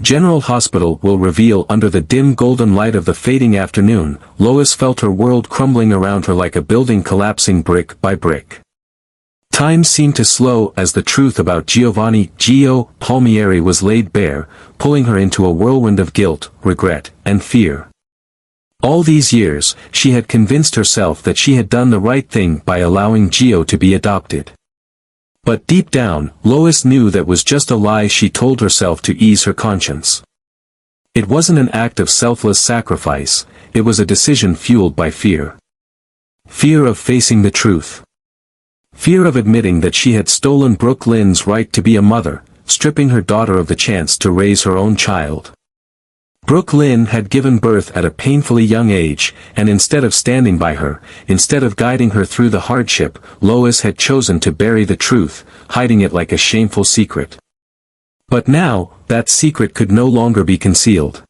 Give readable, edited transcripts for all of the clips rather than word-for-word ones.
General Hospital will reveal. Under the dim golden light of the fading afternoon, Lois felt her world crumbling around her like a building collapsing brick by brick. Time seemed to slow as the truth about Gio Palmieri was laid bare, pulling her into a whirlwind of guilt, regret, and fear. All these years, she had convinced herself that she had done the right thing by allowing Gio to be adopted. But deep down, Lois knew that was just a lie she told herself to ease her conscience. It wasn't an act of selfless sacrifice, it was a decision fueled by fear. Fear of facing the truth. Fear of admitting that she had stolen Brooke Lynn's right to be a mother, stripping her daughter of the chance to raise her own child. Brooke Lynn had given birth at a painfully young age, and instead of standing by her, instead of guiding her through the hardship, Lois had chosen to bury the truth, hiding it like a shameful secret. But now, that secret could no longer be concealed.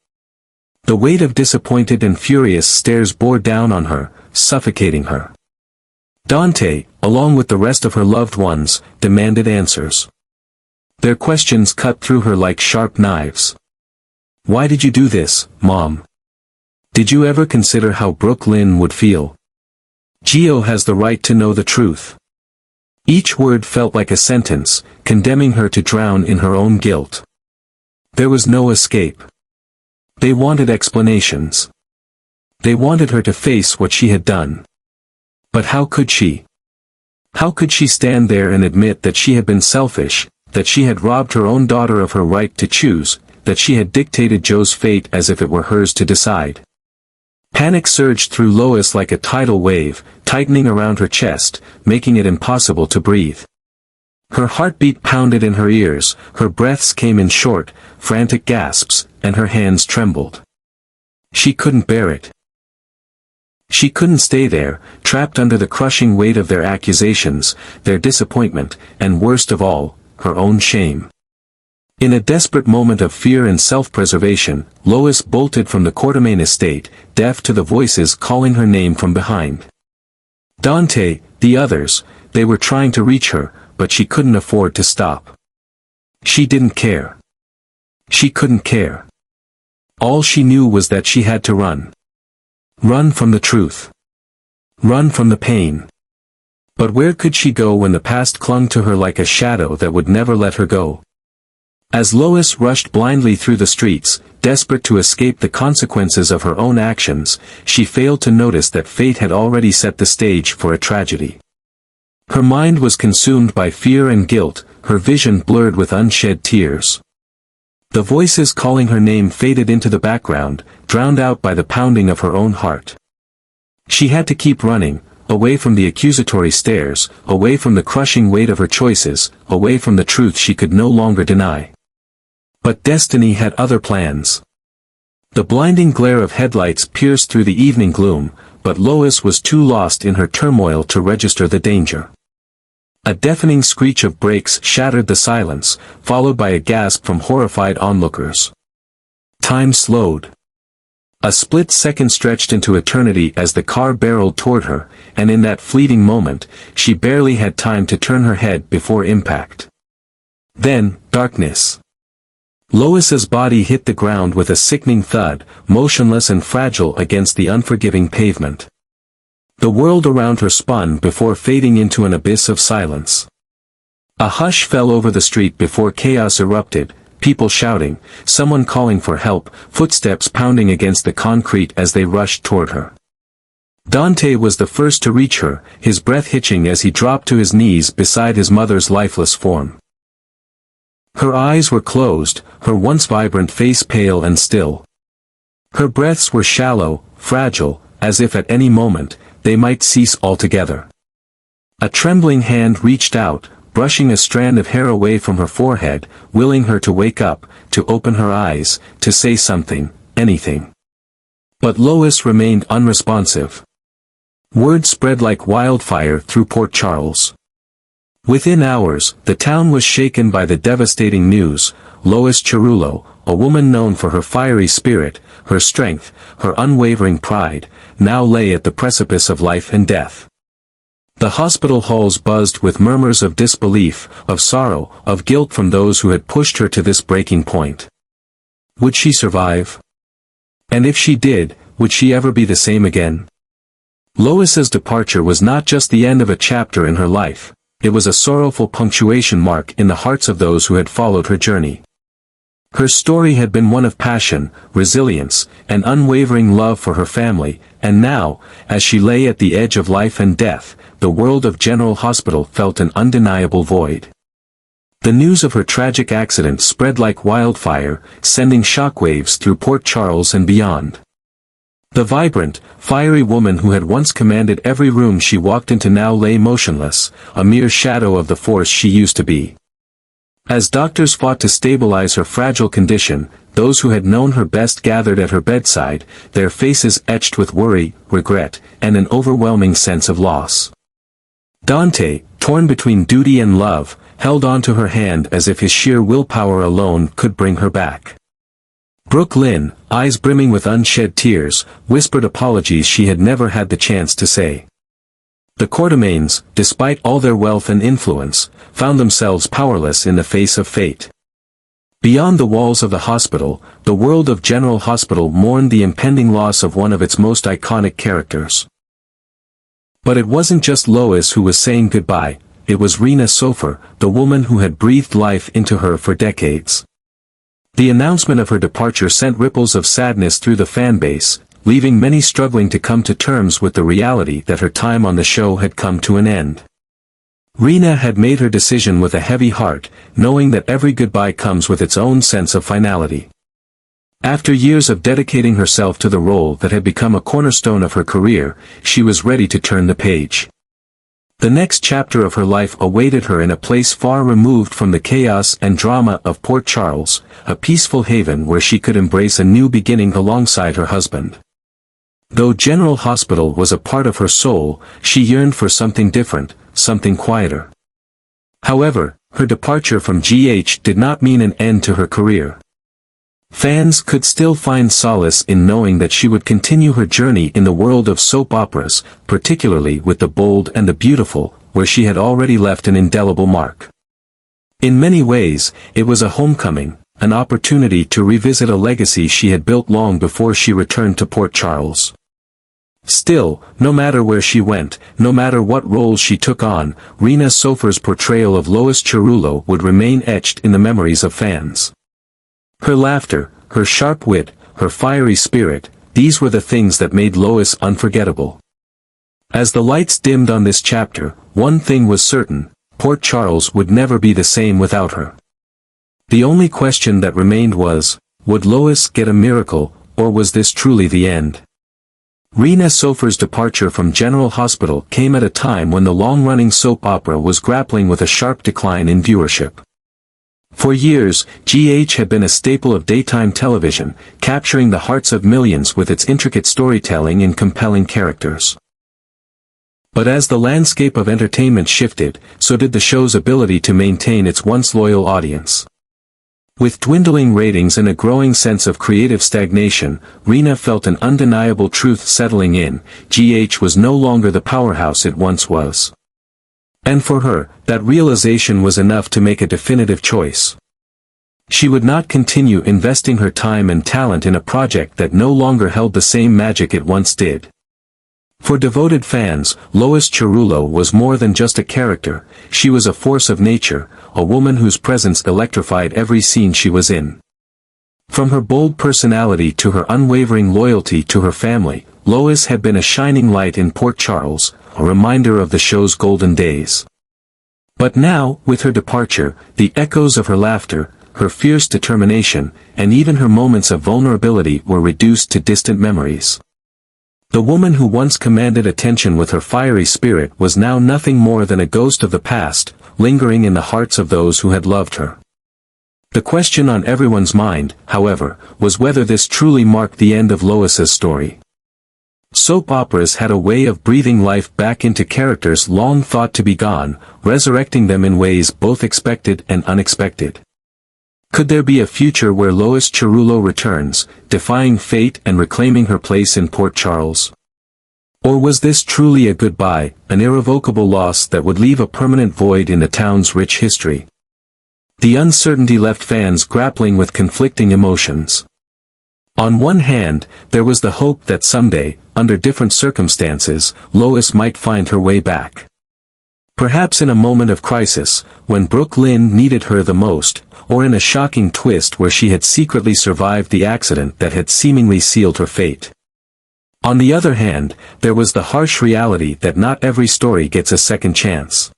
The weight of disappointed and furious stares bore down on her, suffocating her. Dante, along with the rest of her loved ones, demanded answers. Their questions cut through her like sharp knives. Why did you do this, Mom? Did you ever consider how Brooke Lynn would feel? Gio has the right to know the truth. Each word felt like a sentence, condemning her to drown in her own guilt. There was no escape. They wanted explanations. They wanted her to face what she had done. But how could she? How could she stand there and admit that she had been selfish, that she had robbed her own daughter of her right to choose, that she had dictated Joe's fate as if it were hers to decide? Panic surged through Lois like a tidal wave, tightening around her chest, making it impossible to breathe. Her heartbeat pounded in her ears, her breaths came in short, frantic gasps, and her hands trembled. She couldn't bear it. She couldn't stay there, trapped under the crushing weight of their accusations, their disappointment, and worst of all, her own shame. In a desperate moment of fear and self-preservation, Lois bolted from the Quartermain estate, deaf to the voices calling her name from behind. Dante, the others, they were trying to reach her, but she couldn't afford to stop. She didn't care. She couldn't care. All she knew was that she had to run. Run from the truth. Run from the pain. But where could she go when the past clung to her like a shadow that would never let her go? As Lois rushed blindly through the streets, desperate to escape the consequences of her own actions, she failed to notice that fate had already set the stage for a tragedy. Her mind was consumed by fear and guilt, her vision blurred with unshed tears. The voices calling her name faded into the background, drowned out by the pounding of her own heart. She had to keep running, away from the accusatory stares, away from the crushing weight of her choices, away from the truth she could no longer deny. But destiny had other plans. The blinding glare of headlights pierced through the evening gloom, but Lois was too lost in her turmoil to register the danger. A deafening screech of brakes shattered the silence, followed by a gasp from horrified onlookers. Time slowed. A split second stretched into eternity as the car barreled toward her, and in that fleeting moment, she barely had time to turn her head before impact. Then, darkness. Lois's body hit the ground with a sickening thud, motionless and fragile against the unforgiving pavement. The world around her spun before fading into an abyss of silence. A hush fell over the street before chaos erupted, people shouting, someone calling for help, footsteps pounding against the concrete as they rushed toward her. Dante was the first to reach her, his breath hitching as he dropped to his knees beside his mother's lifeless form. Her eyes were closed, her once vibrant face pale and still. Her breaths were shallow, fragile, as if at any moment, they might cease altogether. A trembling hand reached out, brushing a strand of hair away from her forehead, willing her to wake up, to open her eyes, to say something, anything. But Lois remained unresponsive. Word spread like wildfire through Port Charles. Within hours, the town was shaken by the devastating news. Lois Cerullo, a woman known for her fiery spirit, her strength, her unwavering pride, now lay at the precipice of life and death. The hospital halls buzzed with murmurs of disbelief, of sorrow, of guilt from those who had pushed her to this breaking point. Would she survive? And if she did, would she ever be the same again? Lois's departure was not just the end of a chapter in her life, it was a sorrowful punctuation mark in the hearts of those who had followed her journey. Her story had been one of passion, resilience, and unwavering love for her family, and now, as she lay at the edge of life and death, the world of General Hospital felt an undeniable void. The news of her tragic accident spread like wildfire, sending shockwaves through Port Charles and beyond. The vibrant, fiery woman who had once commanded every room she walked into now lay motionless, a mere shadow of the force she used to be. As doctors fought to stabilize her fragile condition, those who had known her best gathered at her bedside, their faces etched with worry, regret, and an overwhelming sense of loss. Dante, torn between duty and love, held on to her hand as if his sheer willpower alone could bring her back. Brooke Lynn, eyes brimming with unshed tears, whispered apologies she had never had the chance to say. The Quartermaines, despite all their wealth and influence, found themselves powerless in the face of fate. Beyond the walls of the hospital, the world of General Hospital mourned the impending loss of one of its most iconic characters. But it wasn't just Lois who was saying goodbye, it was Rena Sofer, the woman who had breathed life into her for decades. The announcement of her departure sent ripples of sadness through the fanbase, leaving many struggling to come to terms with the reality that her time on the show had come to an end. Rena had made her decision with a heavy heart, knowing that every goodbye comes with its own sense of finality. After years of dedicating herself to the role that had become a cornerstone of her career, she was ready to turn the page. The next chapter of her life awaited her in a place far removed from the chaos and drama of Port Charles, a peaceful haven where she could embrace a new beginning alongside her husband. Though General Hospital was a part of her soul, she yearned for something different, something quieter. However, her departure from GH did not mean an end to her career. Fans could still find solace in knowing that she would continue her journey in the world of soap operas, particularly with The Bold and the Beautiful, where she had already left an indelible mark. In many ways, it was a homecoming, an opportunity to revisit a legacy she had built long before she returned to Port Charles. Still, no matter where she went, no matter what roles she took on, Rena Sofer's portrayal of Lois Cerullo would remain etched in the memories of fans. Her laughter, her sharp wit, her fiery spirit, these were the things that made Lois unforgettable. As the lights dimmed on this chapter, one thing was certain, Port Charles would never be the same without her. The only question that remained was, would Lois get a miracle, or was this truly the end? Rena Sofer's departure from General Hospital came at a time when the long-running soap opera was grappling with a sharp decline in viewership. For years, GH had been a staple of daytime television, capturing the hearts of millions with its intricate storytelling and compelling characters. But as the landscape of entertainment shifted, so did the show's ability to maintain its once loyal audience. With dwindling ratings and a growing sense of creative stagnation, Rena felt an undeniable truth settling in: GH was no longer the powerhouse it once was. And for her, that realization was enough to make a definitive choice. She would not continue investing her time and talent in a project that no longer held the same magic it once did. For devoted fans, Lois Cerullo was more than just a character, she was a force of nature, a woman whose presence electrified every scene she was in. From her bold personality to her unwavering loyalty to her family, Lois had been a shining light in Port Charles, a reminder of the show's golden days. But now, with her departure, the echoes of her laughter, her fierce determination, and even her moments of vulnerability were reduced to distant memories. The woman who once commanded attention with her fiery spirit was now nothing more than a ghost of the past, lingering in the hearts of those who had loved her. The question on everyone's mind, however, was whether this truly marked the end of Lois's story. Soap operas had a way of breathing life back into characters long thought to be gone, resurrecting them in ways both expected and unexpected. Could there be a future where Lois Cerullo returns, defying fate and reclaiming her place in Port Charles? Or was this truly a goodbye, an irrevocable loss that would leave a permanent void in the town's rich history? The uncertainty left fans grappling with conflicting emotions. On one hand, there was the hope that someday, under different circumstances, Lois might find her way back. Perhaps in a moment of crisis, when Brooke Lynn needed her the most, or in a shocking twist where she had secretly survived the accident that had seemingly sealed her fate. On the other hand, there was the harsh reality that not every story gets a second chance.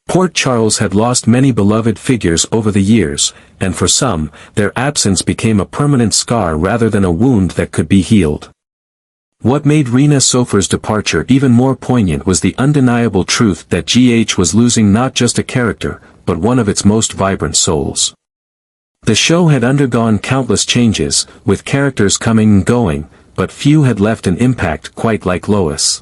Port Charles had lost many beloved figures over the years, and for some, their absence became a permanent scar rather than a wound that could be healed. What made Rena Sofer's departure even more poignant was the undeniable truth that GH was losing not just a character, but one of its most vibrant souls. The show had undergone countless changes, with characters coming and going, but few had left an impact quite like Lois.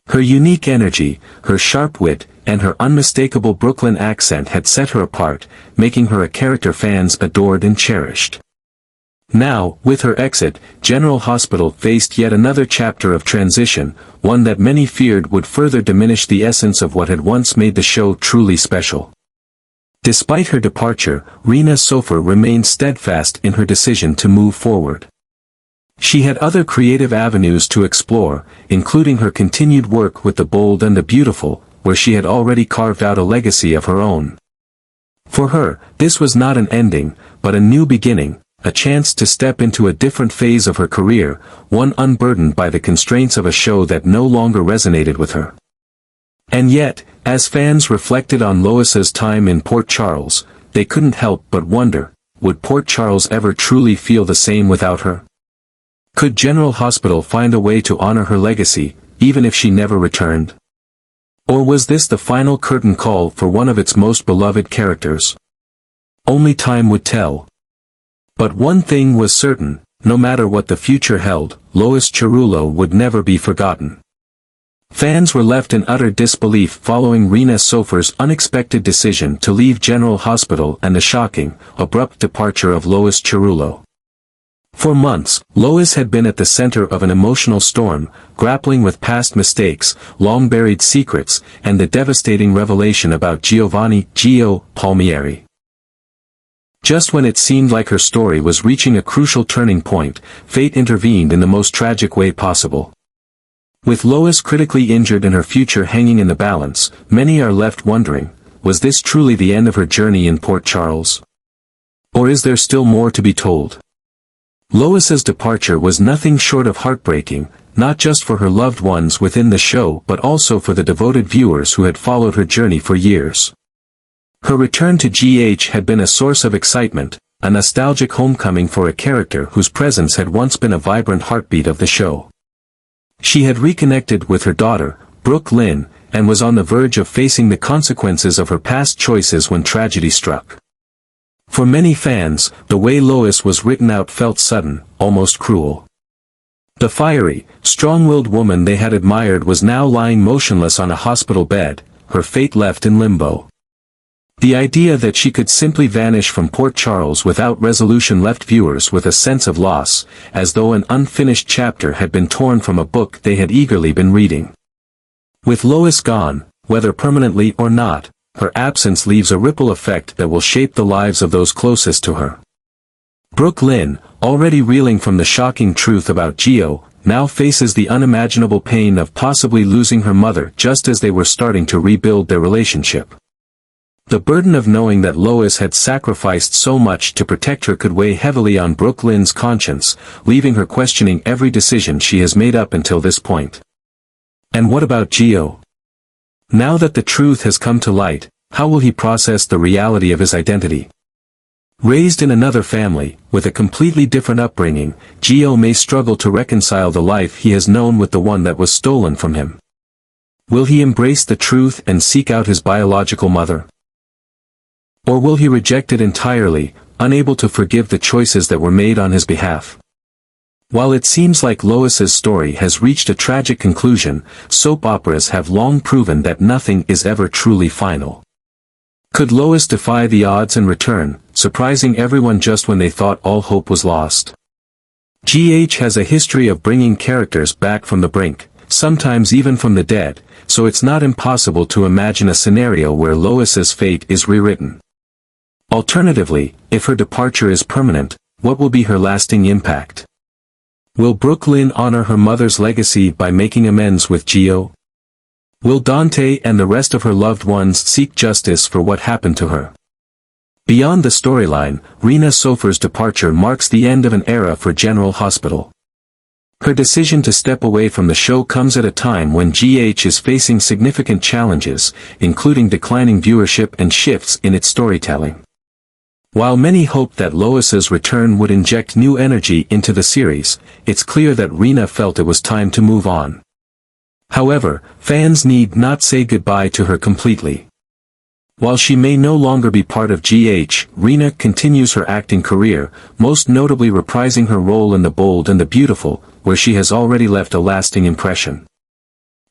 Her unique energy, her sharp wit, and her unmistakable Brooklyn accent had set her apart, making her a character fans adored and cherished. Now, with her exit, General Hospital faced yet another chapter of transition, one that many feared would further diminish the essence of what had once made the show truly special. Despite her departure, Rena Sofer remained steadfast in her decision to move forward. She had other creative avenues to explore, including her continued work with the Bold and the Beautiful, where she had already carved out a legacy of her own. For her, this was not an ending, but a new beginning, a chance to step into a different phase of her career, one unburdened by the constraints of a show that no longer resonated with her. And yet, as fans reflected on Lois's time in Port Charles, they couldn't help but wonder, would Port Charles ever truly feel the same without her? Could General Hospital find a way to honor her legacy, even if she never returned? Or was this the final curtain call for one of its most beloved characters? Only time would tell. But one thing was certain, no matter what the future held, Lois Chirulo would never be forgotten. Fans were left in utter disbelief following Rena Sofer's unexpected decision to leave General Hospital and the shocking, abrupt departure of Lois Chirulo. For months, Lois had been at the center of an emotional storm, grappling with past mistakes, long-buried secrets, and the devastating revelation about Giovanni Gio Palmieri. Just when it seemed like her story was reaching a crucial turning point, fate intervened in the most tragic way possible. With Lois critically injured and her future hanging in the balance, many are left wondering, was this truly the end of her journey in Port Charles? Or is there still more to be told? Lois's departure was nothing short of heartbreaking, not just for her loved ones within the show but also for the devoted viewers who had followed her journey for years. Her return to GH had been a source of excitement, a nostalgic homecoming for a character whose presence had once been a vibrant heartbeat of the show. She had reconnected with her daughter, Brooke Lynn, and was on the verge of facing the consequences of her past choices when tragedy struck. For many fans, the way Lois was written out felt sudden, almost cruel. The fiery, strong-willed woman they had admired was now lying motionless on a hospital bed, her fate left in limbo. The idea that she could simply vanish from Port Charles without resolution left viewers with a sense of loss, as though an unfinished chapter had been torn from a book they had eagerly been reading. With Lois gone, whether permanently or not, her absence leaves a ripple effect that will shape the lives of those closest to her. Brooke Lynn, already reeling from the shocking truth about Gio, now faces the unimaginable pain of possibly losing her mother just as they were starting to rebuild their relationship. The burden of knowing that Lois had sacrificed so much to protect her could weigh heavily on Brooke Lynn's conscience, leaving her questioning every decision she has made up until this point. And what about Gio? Now that the truth has come to light, how will he process the reality of his identity? Raised in another family, with a completely different upbringing, Gio may struggle to reconcile the life he has known with the one that was stolen from him. Will he embrace the truth and seek out his biological mother? Or will he reject it entirely, unable to forgive the choices that were made on his behalf? While it seems like Lois's story has reached a tragic conclusion, soap operas have long proven that nothing is ever truly final. Could Lois defy the odds and return, surprising everyone just when they thought all hope was lost? GH has a history of bringing characters back from the brink, sometimes even from the dead, so it's not impossible to imagine a scenario where Lois's fate is rewritten. Alternatively, if her departure is permanent, What will be her lasting impact? Will Brooklyn honor her mother's legacy by making amends with Gio? Will Dante and the rest of her loved ones seek justice for what happened to her? Beyond the storyline, Rena Sofer's departure marks the end of an era for General Hospital. Her decision to step away from the show comes at a time when GH is facing significant challenges, including declining viewership and shifts in its storytelling. While many hoped that Lois's return would inject new energy into the series, it's clear that Rena felt it was time to move on. However, fans need not say goodbye to her completely. While she may no longer be part of GH, Rena continues her acting career, most notably reprising her role in The Bold and the Beautiful, where she has already left a lasting impression.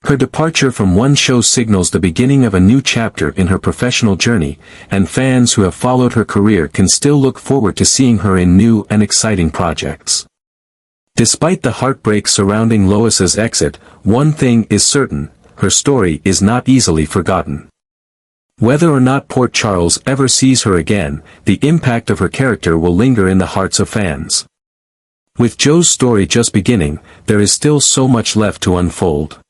Her departure from one show signals the beginning of a new chapter in her professional journey, and fans who have followed her career can still look forward to seeing her in new and exciting projects. Despite the heartbreak surrounding Lois's exit, one thing is certain: her story is not easily forgotten. Whether or not Port Charles ever sees her again, the impact of her character will linger in the hearts of fans. With Joe's story just beginning, there is still so much left to unfold.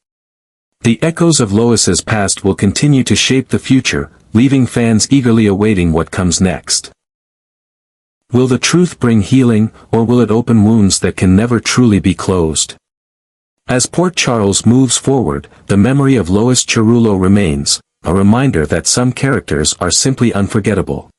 The echoes of Lois's past will continue to shape the future, leaving fans eagerly awaiting what comes next. Will the truth bring healing, or will it open wounds that can never truly be closed? As Port Charles moves forward, the memory of Lois Cerullo remains, a reminder that some characters are simply unforgettable.